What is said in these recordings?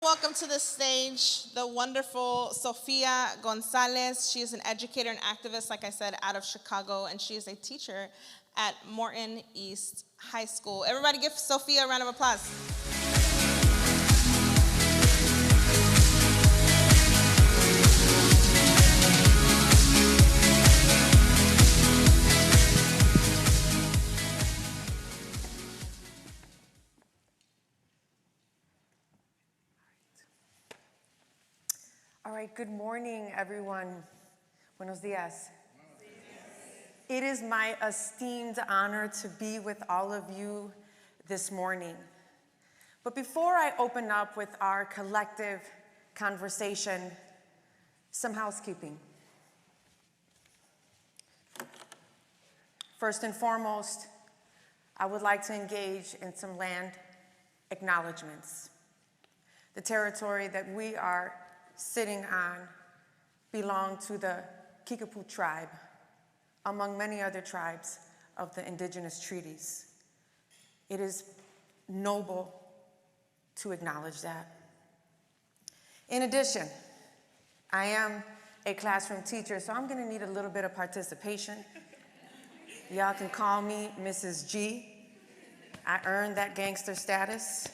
Welcome to the stage the wonderful Sofia Gonzalez. She is an educator and activist, like I said, out of Chicago, and she is a teacher at Morton East High School. Everybody give Sofia a round of applause. All right, good morning, everyone. Buenos dias. It is my esteemed honor to be with all of you this morning. But before I open up with our collective conversation, some housekeeping. First and foremost, I would like to engage in some land acknowledgements. The territory that we are sitting on belong to the Kickapoo tribe, among many other tribes of the indigenous treaties. It is noble to acknowledge that. In addition, I am a classroom teacher, so I'm gonna need a little bit of participation. Y'all can call me Mrs. G. I earned that gangster status.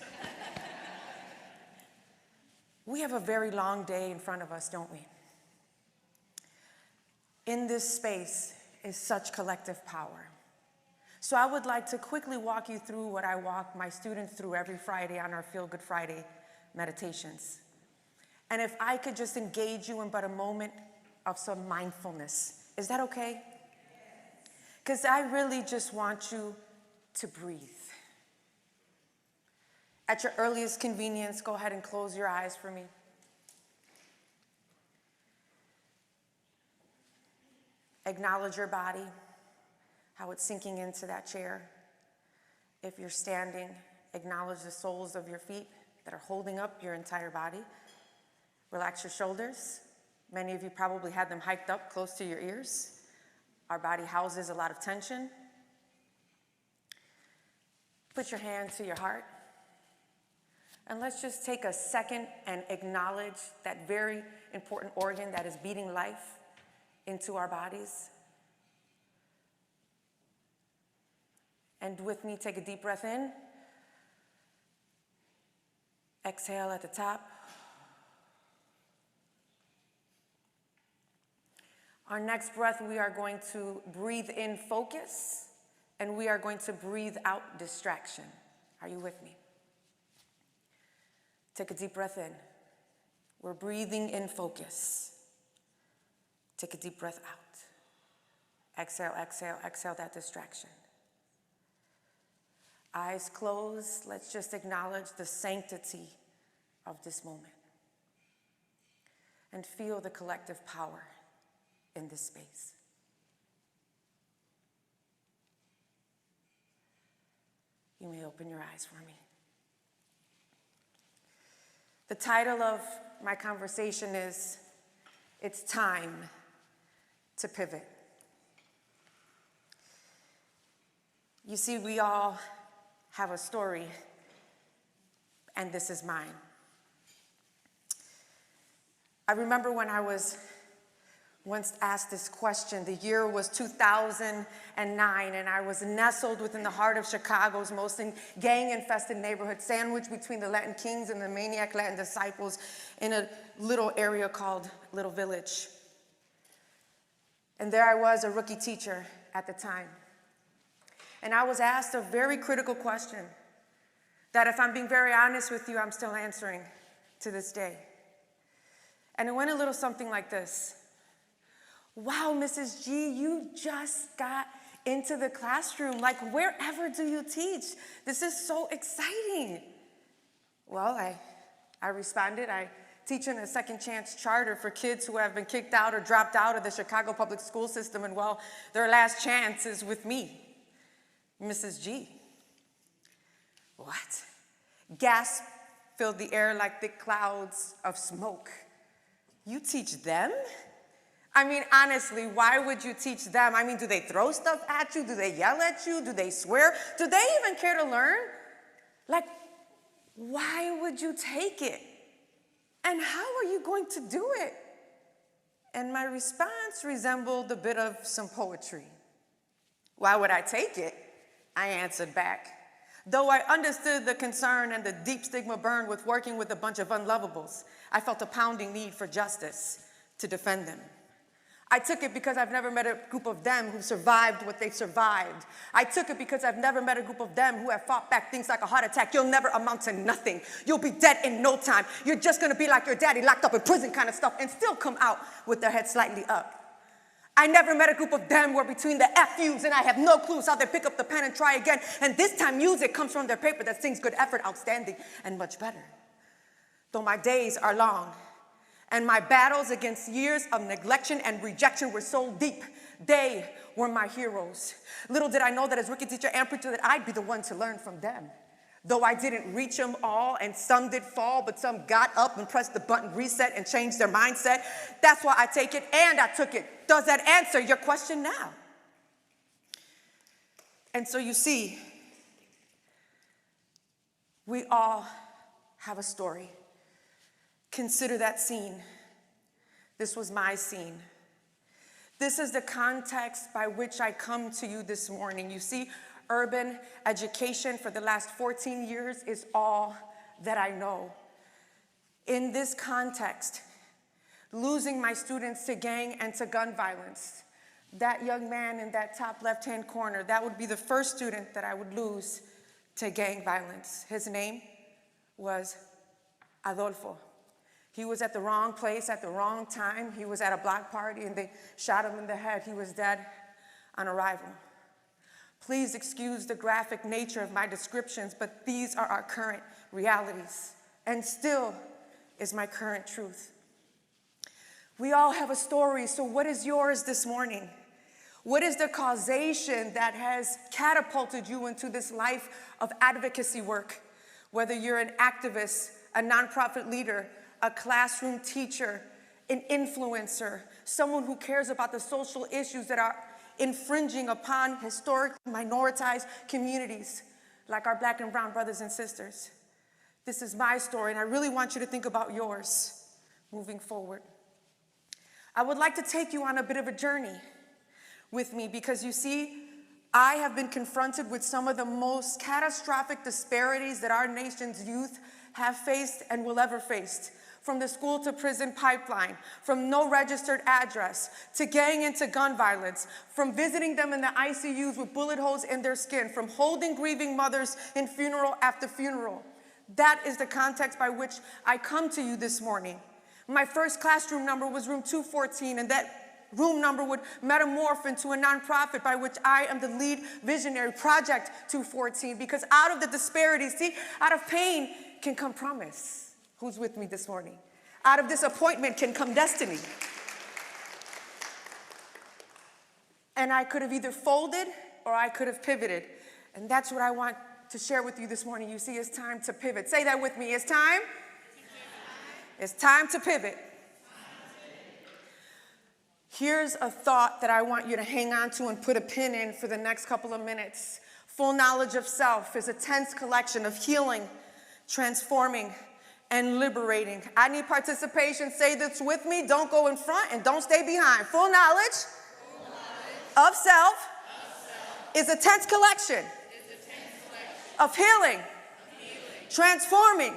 We have a very long day in front of us, don't we? In this space is such collective power. So I would like to quickly walk you through what I walk my students through every Friday on our Feel Good Friday meditations. And if I could just engage you in but a moment of some mindfulness, is that okay? Because I really just want you to breathe. At your earliest convenience, go ahead and close your eyes for me. Acknowledge your body, how it's sinking into that chair. If you're standing, acknowledge the soles of your feet that are holding up your entire body. Relax your shoulders. Many of you probably had them hiked up close to your ears. Our body houses a lot of tension. Put your hand to your heart. And let's just take a second and acknowledge that very important organ that is beating life into our bodies. And with me, take a deep breath in. Exhale at the top. Our next breath, we are going to breathe in focus, and we are going to breathe out distraction. Are you with me? Take a deep breath in. We're breathing in focus. Take a deep breath out. Exhale, exhale, exhale that distraction. Eyes closed. Let's just acknowledge the sanctity of this moment and feel the collective power in this space. You may open your eyes for me. The title of my conversation is, It's Time to Pivot. You see, we all have a story, and this is mine. I remember when I was once asked this question. The year was 2009, and I was nestled within the heart of Chicago's most gang-infested neighborhood, sandwiched between the Latin Kings and the maniac Latin disciples in a little area called Little Village. And there I was, a rookie teacher at the time. And I was asked a very critical question that, if I'm being very honest with you, I'm still answering to this day. And it went a little something like this. Wow, Mrs. G, you just got into the classroom. Like, wherever do you teach? This is so exciting. Well, I responded, I teach in a second chance charter for kids who have been kicked out or dropped out of the Chicago public school system, and well, their last chance is with me, Mrs. G. What? Gasp filled the air like thick clouds of smoke. You teach them? I mean, honestly, why would you teach them? I mean, do they throw stuff at you? Do they yell at you? Do they swear? Do they even care to learn? Like, why would you take it? And how are you going to do it? And my response resembled a bit of some poetry. Why would I take it? I answered back. Though I understood the concern and the deep stigma burned with working with a bunch of unlovables, I felt a pounding need for justice to defend them. I took it because I've never met a group of them who survived what they've survived. I took it because I've never met a group of them who have fought back things like a heart attack. You'll never amount to nothing. You'll be dead in no time. You're just gonna be like your daddy, locked up in prison kind of stuff, and still come out with their head slightly up. I never met a group of them where between the FUs and I have no clues how they pick up the pen and try again. And this time music comes from their paper that sings good effort, outstanding, and much better. Though my days are long, and my battles against years of neglection and rejection were so deep, they were my heroes. Little did I know that as Ricky teacher and preacher that I'd be the one to learn from them. Though I didn't reach them all, and some did fall, but some got up and pressed the button reset and changed their mindset. That's why I take it, and I took it. Does that answer your question now? And so you see, we all have a story. Consider that scene. This was my scene. This is the context by which I come to you this morning. You see, urban education for the last 14 years is all that I know. In this context, losing my students to gang and to gun violence, that young man in that top left-hand corner, that would be the first student that I would lose to gang violence. His name was Adolfo. He was at the wrong place at the wrong time. He was at a block party and they shot him in the head. He was dead on arrival. Please excuse the graphic nature of my descriptions, but these are our current realities and still is my current truth. We all have a story, so what is yours this morning? What is the causation that has catapulted you into this life of advocacy work? Whether you're an activist, a nonprofit leader, a classroom teacher, an influencer, someone who cares about the social issues that are infringing upon historically minoritized communities like our Black and brown brothers and sisters. This is my story, and I really want you to think about yours moving forward. I would like to take you on a bit of a journey with me because you see, I have been confronted with some of the most catastrophic disparities that our nation's youth have faced and will ever face. From the school to prison pipeline, from no registered address, to gang and to gun violence, from visiting them in the ICUs with bullet holes in their skin, from holding grieving mothers in funeral after funeral. That is the context by which I come to you this morning. My first classroom number was room 214, and that room number would metamorph into a nonprofit by which I am the lead visionary, Project 214, because out of the disparities, see, out of pain can come promise. Who's with me this morning? Out of disappointment can come destiny. And I could have either folded or I could have pivoted. And that's what I want to share with you this morning. You see, it's time to pivot. Say that with me. It's time. It's time to pivot. Here's a thought that I want you to hang on to and put a pin in for the next couple of minutes. Full knowledge of self is a tense collection of healing, transforming, and liberating. I need participation. Say this with me. Don't go in front and don't stay behind. Full knowledge of self is a tense collection of healing, transforming,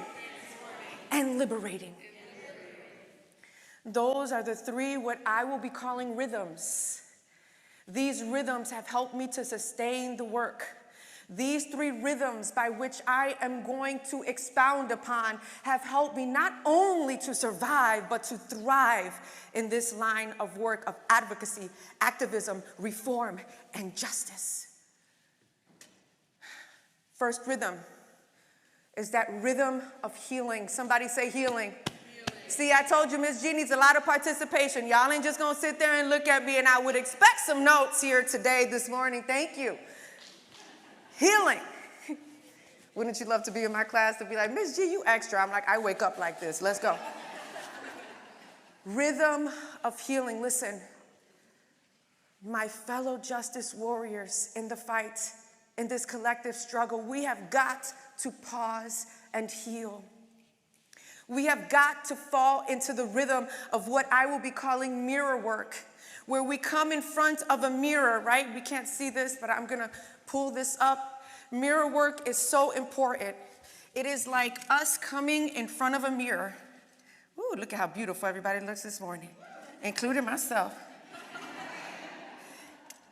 and liberating. Those are the three what I will be calling rhythms. These rhythms have helped me to sustain the work. These three rhythms by which I am going to expound upon have helped me not only to survive, but to thrive in this line of work of advocacy, activism, reform, and justice. First rhythm is that rhythm of healing. Somebody say healing. See, I told you Miss G needs a lot of participation. Y'all ain't just gonna sit there and look at me, and I would expect some notes here today, this morning. Thank you. Healing. Wouldn't you love to be in my class to be like, Miss G, you extra. I'm like, I wake up like this. Let's go. Rhythm of healing. Listen, my fellow justice warriors in the fight, in this collective struggle, we have got to pause and heal. We have got to fall into the rhythm of what I will be calling mirror work, where we come in front of a mirror, right? We can't see this, but I'm gonna pull this up. Mirror work is so important. It is like us coming in front of a mirror. Ooh, look at how beautiful everybody looks this morning, including myself.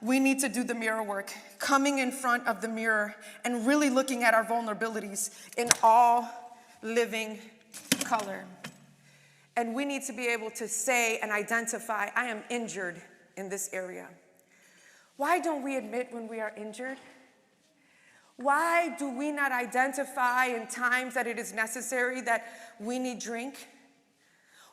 We need to do the mirror work, coming in front of the mirror and really looking at our vulnerabilities in all living color. And we need to be able to say and identify, I am injured in this area. Why don't we admit when we are injured? Why do we not identify in times that it is necessary that we need drink?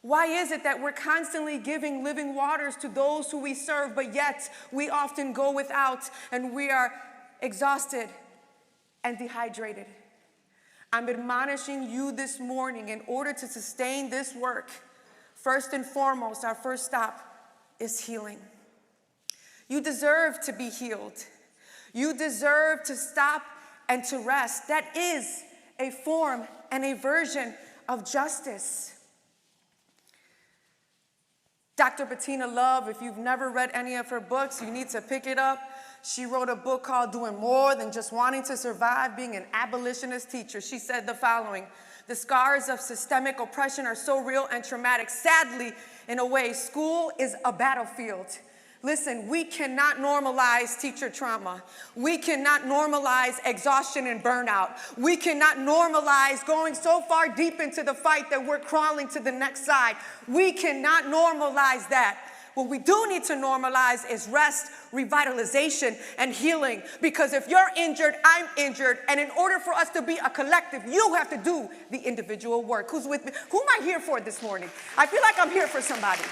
Why is it that we're constantly giving living waters to those who we serve, but yet we often go without and we are exhausted and dehydrated? I'm admonishing you this morning, in order to sustain this work, first and foremost, our first stop is healing. You deserve to be healed. You deserve to stop and to rest. That is a form and a version of justice. Dr. Bettina Love, if you've never read any of her books, you need to pick it up. She wrote a book called Doing More Than Just Wanting to Survive, Being an Abolitionist Teacher. She said the following: the scars of systemic oppression are so real and traumatic. Sadly, in a way, school is a battlefield. Listen, we cannot normalize teacher trauma. We cannot normalize exhaustion and burnout. We cannot normalize going so far deep into the fight that we're crawling to the next side. We cannot normalize that. What we do need to normalize is rest, revitalization, and healing. Because if you're injured, I'm injured. And in order for us to be a collective, you have to do the individual work. Who's with me? Who am I here for this morning? I feel like I'm here for somebody.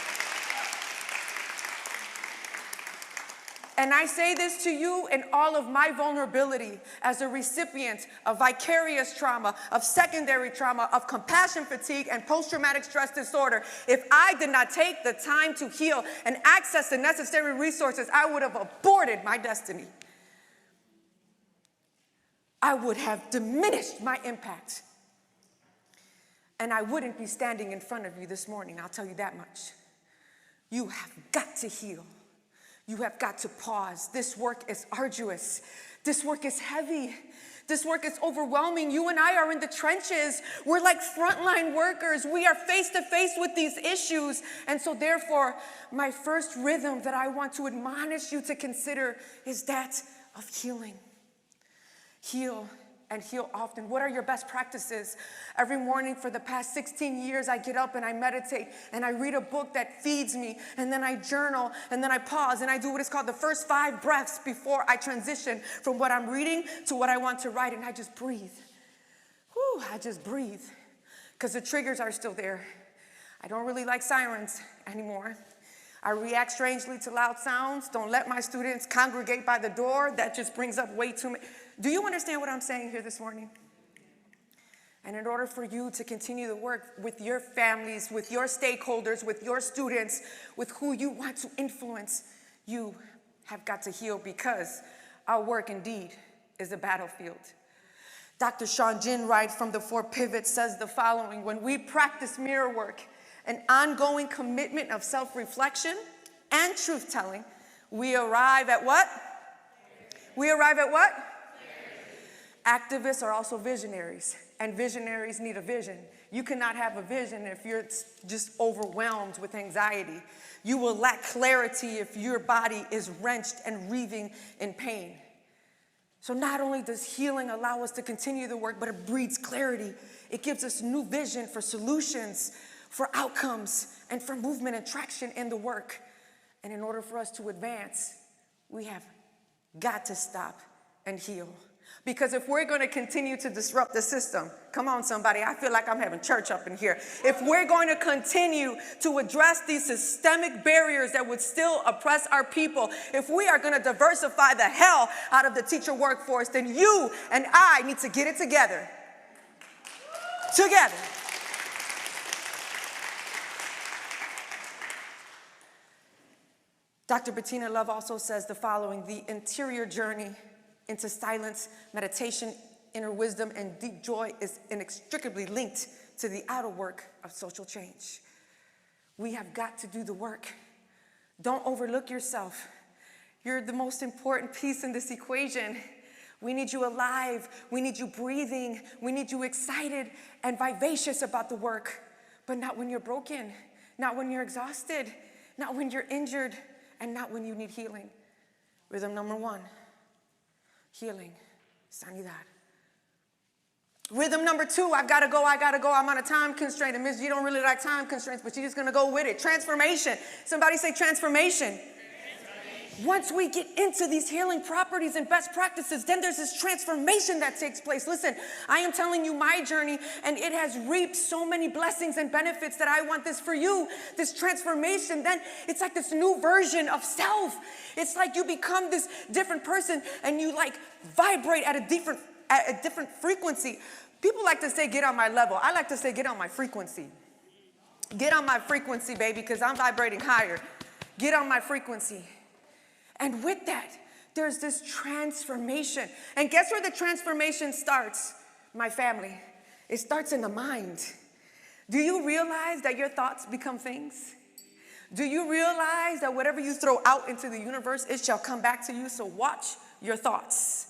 And I say this to you in all of my vulnerability as a recipient of vicarious trauma, of secondary trauma, of compassion fatigue and post-traumatic stress disorder. If I did not take the time to heal and access the necessary resources, I would have aborted my destiny. I would have diminished my impact. And I wouldn't be standing in front of you this morning, I'll tell you that much. You have got to heal. You have got to pause. This work is arduous. This work is heavy. This work is overwhelming. You and I are in the trenches. We're like frontline workers. We are face to face with these issues. And so therefore, my first rhythm that I want to admonish you to consider is that of healing. Heal and heal often. What are your best practices? Every morning for the past 16 years, I get up and I meditate and I read a book that feeds me, and then I journal, and then I pause and I do what is called the first 5 breaths before I transition from what I'm reading to what I want to write, and I just breathe. Whew, I just breathe, because the triggers are still there. I don't really like sirens anymore. I react strangely to loud sounds. Don't let my students congregate by the door. That just brings up way too many. Do you understand what I'm saying here this morning? And in order for you to continue the work with your families, with your stakeholders, with your students, with who you want to influence, you have got to heal, because our work indeed is a battlefield. Dr. Sean Jin Wright from the 4 Pivots says the following: when we practice mirror work, an ongoing commitment of self-reflection and truth-telling, we arrive at what? We arrive at what? Activists are also visionaries, and visionaries need a vision. You cannot have a vision if you're just overwhelmed with anxiety. You will lack clarity if your body is wrenched and wreathing in pain. So not only does healing allow us to continue the work, but it breeds clarity. It gives us new vision for solutions, for outcomes, and for movement and traction in the work. And in order for us to advance, we have got to stop and heal. Because if we're going to continue to disrupt the system, come on somebody, I feel like I'm having church up in here. If we're going to continue to address these systemic barriers that would still oppress our people, if we are going to diversify the hell out of the teacher workforce, then you and I need to get it together. Together. Dr. Bettina Love also says the following: the interior journey into silence, meditation, inner wisdom, and deep joy is inextricably linked to the outer work of social change. We have got to do the work. Don't overlook yourself. You're the most important piece in this equation. We need you alive. We need you breathing. We need you excited and vivacious about the work, but not when you're broken, not when you're exhausted, not when you're injured, and not when you need healing. Rhythm number 1, healing, sanidad. Rhythm number 2, I gotta go, I'm on a time constraint. And Ms. G don't really like time constraints, but she's just gonna go with it. Transformation. Somebody say transformation. Once we get into these healing properties and best practices, then there's this transformation that takes place. Listen, I am telling you my journey, and it has reaped so many blessings and benefits that I want this for you. This transformation, then it's like this new version of self. It's like you become this different person, and you like vibrate at a different frequency. People like to say, get on my level. I like to say, get on my frequency. Get on my frequency, baby, because I'm vibrating higher. Get on my frequency. And with that, there's this transformation. And guess where the transformation starts? My family. It starts in the mind. Do you realize that your thoughts become things? Do you realize that whatever you throw out into the universe, it shall come back to you? So watch your thoughts.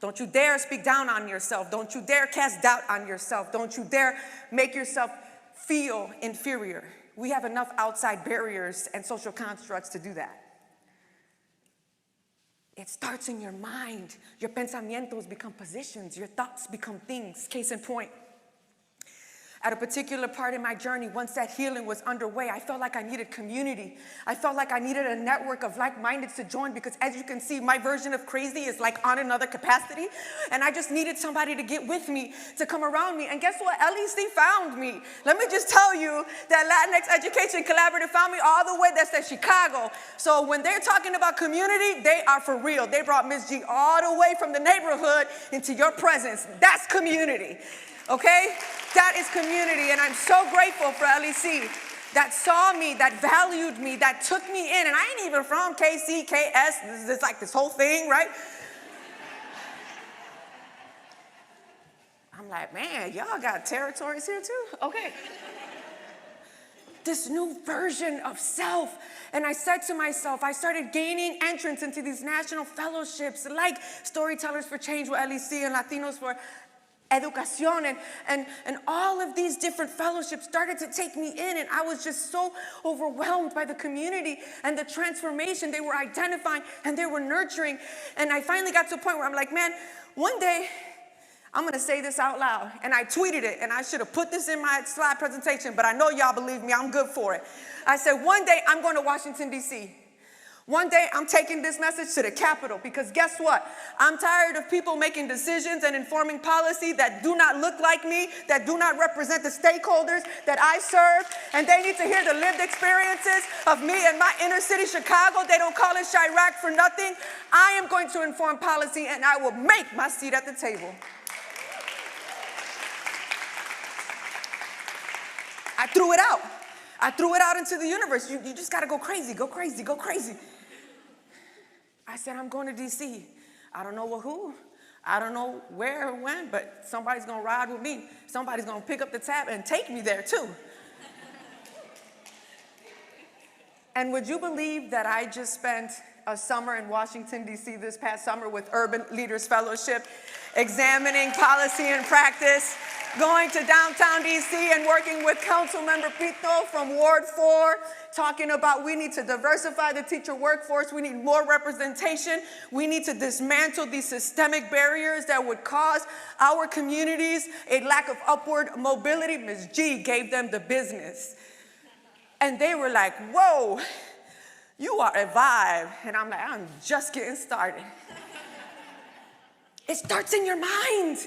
Don't you dare speak down on yourself. Don't you dare cast doubt on yourself. Don't you dare make yourself feel inferior. We have enough outside barriers and social constructs to do that. It starts in your mind. Your pensamientos become positions. Your thoughts become things. Case in point, at a particular part in my journey, once that healing was underway, I felt like I needed community. I felt like I needed a network of like-mindeds to join because, as you can see, my version of crazy is like on another capacity. And I just needed somebody to get with me, to come around me. And guess what? LEC found me. Let me just tell you that Latinx Education Collaborative found me all the way. That's at Chicago. So when they're talking about community, they are for real. They brought Ms. G all the way from the neighborhood into your presence. That's community. Okay? That is community, and I'm so grateful for LEC that saw me, that valued me, that took me in, and I ain't even from KC, KS, this like this whole thing, right? I'm like, man, y'all got territories here too? Okay. This new version of self. And I said to myself, I started gaining entrance into these national fellowships like Storytellers for Change with LEC and Latinos for Educación, and all of these different fellowships started to take me in, and I was just so overwhelmed by the community and the transformation they were identifying and they were nurturing. And I finally got to a point where I'm like, man, one day I'm gonna say this out loud. And I tweeted it, and I should have put this in my slide presentation, but I know y'all believe me, I'm good for it. I said, one day I'm going to Washington, D.C. One day, I'm taking this message to the Capitol because guess what? I'm tired of people making decisions and informing policy that do not look like me, that do not represent the stakeholders that I serve, and they need to hear the lived experiences of me in my inner city, Chicago. They don't call it Chirac for nothing. I am going to inform policy, and I will make my seat at the table. I threw it out. I threw it out into the universe. You just got to go crazy, go crazy, go crazy. I said, I'm going to D.C. I don't know with who. I don't know where or when, but somebody's going to ride with me. Somebody's going to pick up the tab and take me there, too. And would you believe that I just spent a summer in Washington, D.C. this past summer with Urban Leaders Fellowship, examining policy and practice, going to downtown D.C. and working with Councilmember Pito from Ward 4, talking about we need to diversify the teacher workforce, we need more representation, we need to dismantle these systemic barriers that would cause our communities a lack of upward mobility. Ms. G gave them the business. And they were like, whoa, you are a vibe. And I'm like, I'm just getting started. It starts in your mind.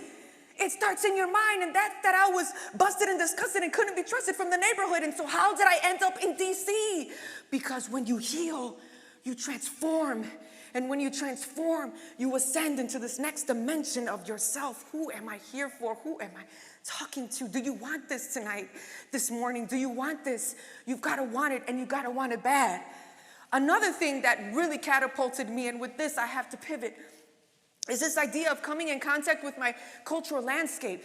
It starts in your mind, and that I was busted and disgusted and couldn't be trusted from the neighborhood. And so how did I end up in D.C.? Because when you heal, you transform. And when you transform, you ascend into this next dimension of yourself. Who am I here for? Who am I talking to? Do you want this tonight, this morning? Do you want this? You've got to want it, and you've got to want it bad. Another thing that really catapulted me, and with this I have to pivot, is this idea of coming in contact with my cultural landscape.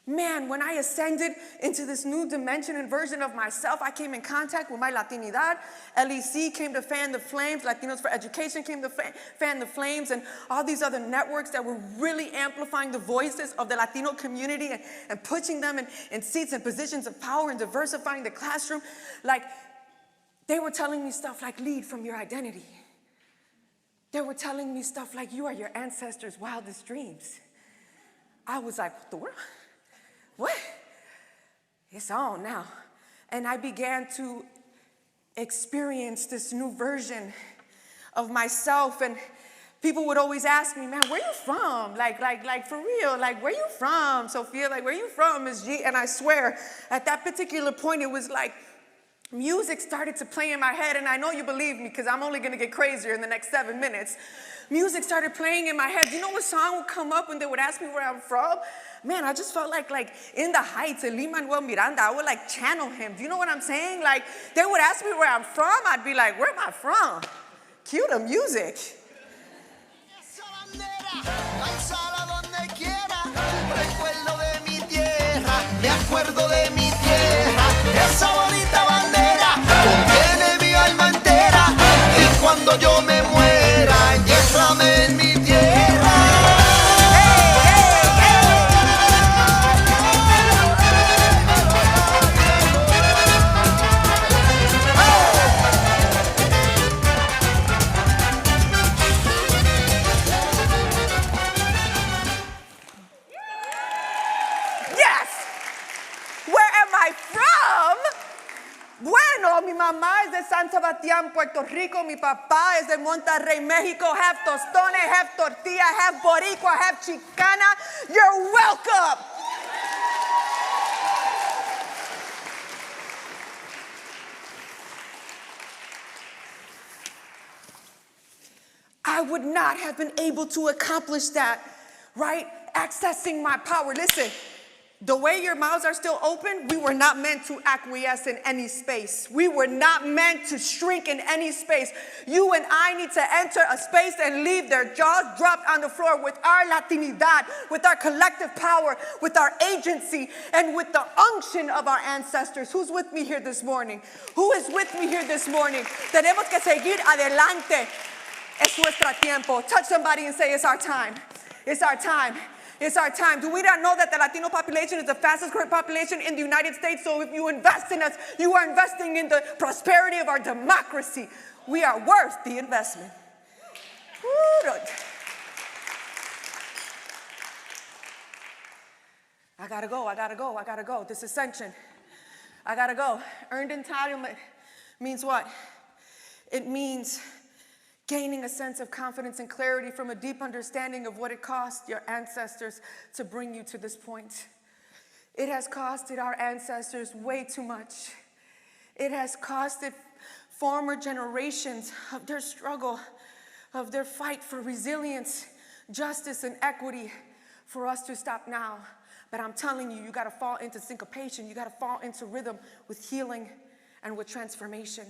Man, when I ascended into this new dimension and version of myself, I came in contact with my Latinidad. LEC came to fan the flames. Latinos for Education came to fan the flames, and all these other networks that were really amplifying the voices of the Latino community and pushing them in seats and positions of power and diversifying the classroom. Like, they were telling me stuff like, lead from your identity. They were telling me stuff like, you are your ancestors' wildest dreams. I was like, what the world? What? It's on now. And I began to experience this new version of myself. And people would always ask me, man, where you from? Like for real, like, where you from, Sophia? Like, where you from, Ms. G? And I swear, at that particular point, it was like music started to play in my head. And I know you believe me, because I'm only going to get crazier in the next 7 minutes. Music started playing in my head. Do you know what song would come up when they would ask me where I'm from? Man, I just felt like In the Heights, and Lin-Manuel Miranda, I would like channel him. Do you know what I'm saying? Like, they would ask me where I'm from. I'd be like, where am I from? Cue the music. Me acuerdo de mi tierra, esa bonita bandera contiene mi alma entera, y cuando yo me muera, enterrame en mi tierra. Yes! Where am I from? Bueno, mi mamá es de San Sebastián, Puerto Rico. Mi papá es de Monterrey, México. Half tostones, half tortilla, half boricua, half chicana. You're welcome. I would not have been able to accomplish that, right? Accessing my power. Listen. The way your mouths are still open, we were not meant to acquiesce in any space. We were not meant to shrink in any space. You and I need to enter a space and leave their jaws dropped on the floor with our Latinidad, with our collective power, with our agency, and with the unction of our ancestors. Who's with me here this morning? Who is with me here this morning? Tenemos que seguir adelante. Es nuestro tiempo. Touch somebody and say, it's our time. It's our time. It's our time. Do we not know that the Latino population is the fastest growing population in the United States? So if you invest in us, you are investing in the prosperity of our democracy. We are worth the investment. Woo. I gotta go. This ascension. I gotta go. Earned entitlement means what? It means gaining a sense of confidence and clarity from a deep understanding of what it cost your ancestors to bring you to this point. It has costed our ancestors way too much. It has costed former generations of their struggle, of their fight for resilience, justice, and equity for us to stop now. But I'm telling you, you gotta fall into syncopation. You gotta fall into rhythm with healing and with transformation.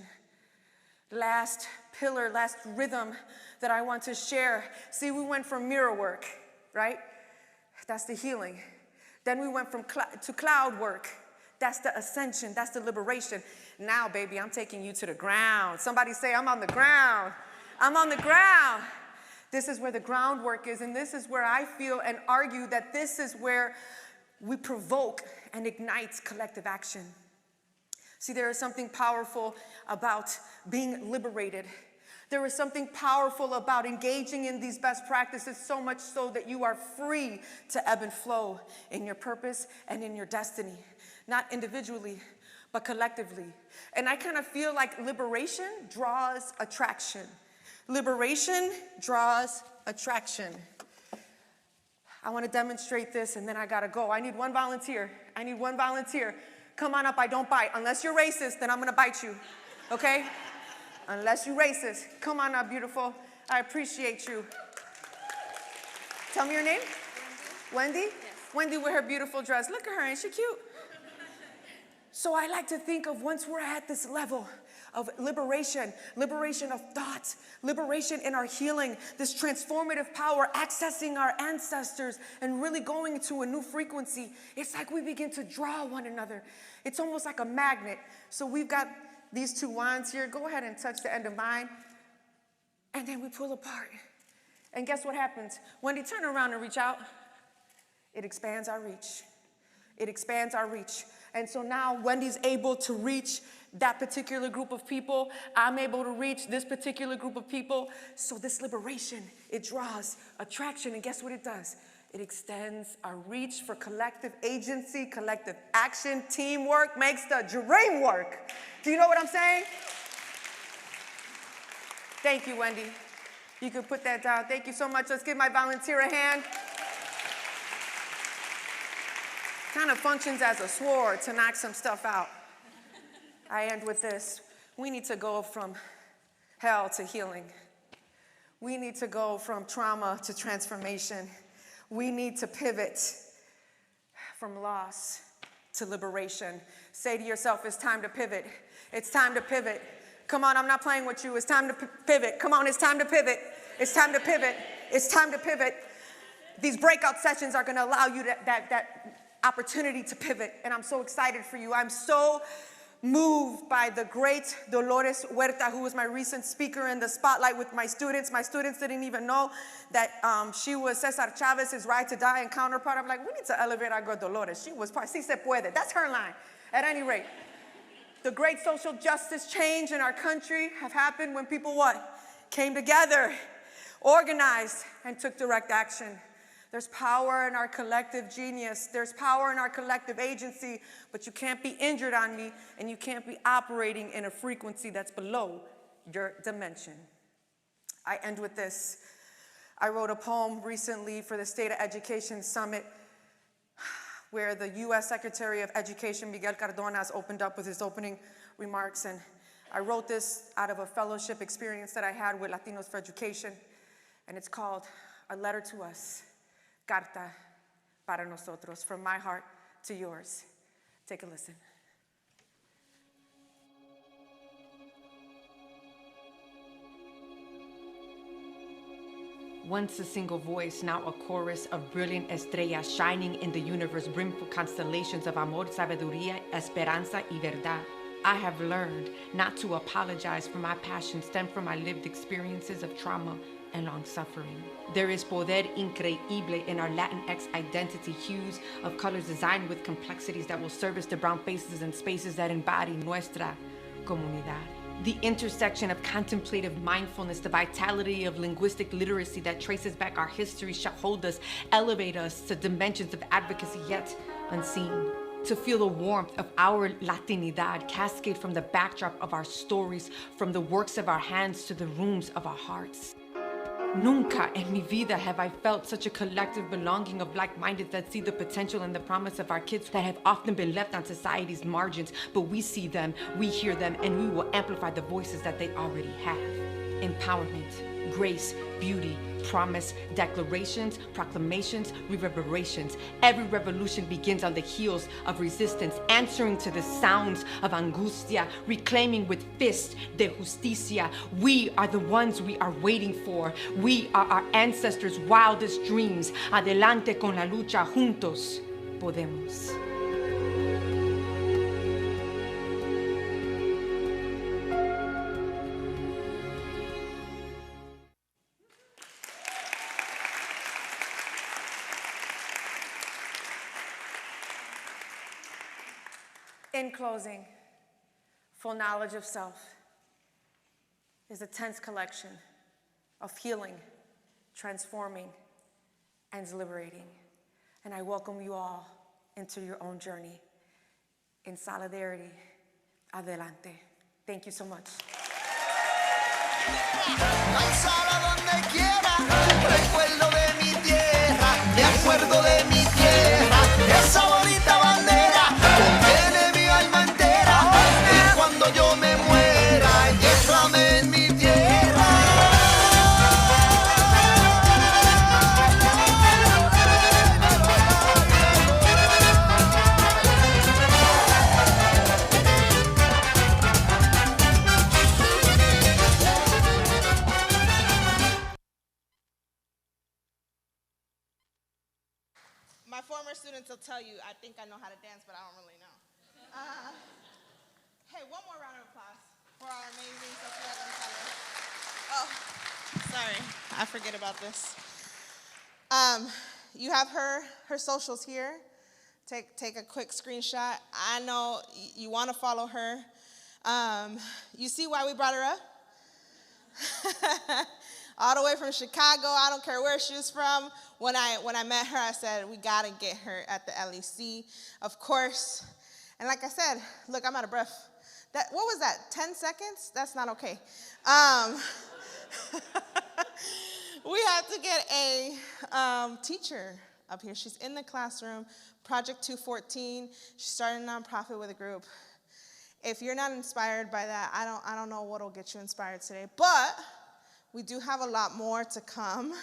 Last pillar, last rhythm that I want to share. See, we went from mirror work, right? That's the healing. Then we went from to cloud work. That's the ascension, that's the liberation. Now, baby, I'm taking you to the ground. Somebody say, I'm on the ground. I'm on the ground. This is where the groundwork is, and this is where I feel and argue that this is where we provoke and ignite collective action. See, there is something powerful about being liberated. There is something powerful about engaging in these best practices, so much so that you are free to ebb and flow in your purpose and in your destiny. Not individually, but collectively. And I kind of feel like liberation draws attraction. Liberation draws attraction. I want to demonstrate this, and then I gotta go. I need one volunteer. Come on up, I don't bite. Unless you're racist, then I'm gonna bite you, okay? Unless you're racist. Come on up, beautiful. I appreciate you. Tell me your name. Wendy? Yes. Wendy with her beautiful dress. Look at her, ain't she cute? So I like to think of once we're at this level of liberation of thought, liberation in our healing, this transformative power, accessing our ancestors and really going into a new frequency. It's like we begin to draw one another. It's almost like a magnet. So we've got these two wands here. Go ahead and touch the end of mine. And then we pull apart. And guess what happens? Wendy, turn around and reach out. It expands our reach. It expands our reach. And so now Wendy's able to reach that particular group of people. I'm able to reach this particular group of people. So this liberation, it draws attraction. And guess what it does? It extends our reach for collective agency, collective action. Teamwork makes the dream work. Do you know what I'm saying? Thank you, Wendy. You can put that down. Thank you so much. Let's give my volunteer a hand. Kind of functions as a sword to knock some stuff out. I end with this. We need to go from hell to healing. We need to go from trauma to transformation. We need to pivot from loss to liberation. Say to yourself, it's time to pivot. It's time to pivot. Come on, I'm not playing with you. It's time to pivot. Come on, it's time to pivot. It's time to pivot. It's time to pivot. These breakout sessions are going to allow you that opportunity to pivot, and I'm so excited for you. I'm so moved by the great Dolores Huerta, who was my recent speaker in the spotlight with my students. My students didn't even know that she was Cesar Chavez's Ride to Die and counterpart. I'm like, we need to elevate our girl Dolores. She was part, si se puede. That's her line. At any rate, the great social justice change in our country have happened when people what? Came together, organized, and took direct action. There's power in our collective genius. There's power in our collective agency, but you can't be injured on me, and you can't be operating in a frequency that's below your dimension. I end with this. I wrote a poem recently for the State of Education Summit where the U.S. Secretary of Education, Miguel Cardona, opened up with his opening remarks, and I wrote this out of a fellowship experience that I had with Latinos for Education, and it's called A Letter to Us. Carta para nosotros, from my heart to yours. Take a listen. Once a single voice, now a chorus of brilliant estrellas shining in the universe, brimful constellations of amor, sabiduría, esperanza y verdad. I have learned not to apologize for my passion stemmed from my lived experiences of trauma and long-suffering. There is poder increíble in our Latinx identity, hues of colors designed with complexities that will service the brown faces and spaces that embody nuestra comunidad. The intersection of contemplative mindfulness, the vitality of linguistic literacy that traces back our history shall hold us, elevate us to dimensions of advocacy yet unseen. To feel the warmth of our Latinidad cascade from the backdrop of our stories, from the works of our hands to the rooms of our hearts. Nunca en mi vida have I felt such a collective belonging of like-minded that see the potential and the promise of our kids that have often been left on society's margins, but we see them, we hear them, and we will amplify the voices that they already have. Empowerment, grace, beauty, promise, declarations, proclamations, reverberations. Every revolution begins on the heels of resistance, answering to the sounds of angustia, reclaiming with fist de justicia. We are the ones we are waiting for. We are our ancestors' wildest dreams. Adelante con la lucha, juntos podemos. In closing, full knowledge of self is a tense collection of healing, transforming, and liberating. And I welcome you all into your own journey. In solidarity, adelante. Thank you so much. Lanzada donde quiera, recuerdo de mi tierra, me acuerdo de mi tierra, esa bonita bandera contiene mi alma entera, y cuando yo me muera, entéjame en mi tierra. students will tell you, I think I know how to dance, but I don't really know. Hey, one more round of applause for our amazing Sofia Gonzalez. Oh, sorry, I forget about this. You have her socials here. Take a quick screenshot. I know you want to follow her. You see why we brought her up? All the way from Chicago. I don't care where she's from. When I met her, I said, we got to get her at the LEC, of course. And like I said, look, I'm out of breath. What was that, 10 seconds? That's not okay. We have to get a teacher up here. She's in the classroom, Project 214. She started a nonprofit with a group. If you're not inspired by that, I don't know what will get you inspired today. But we do have a lot more to come.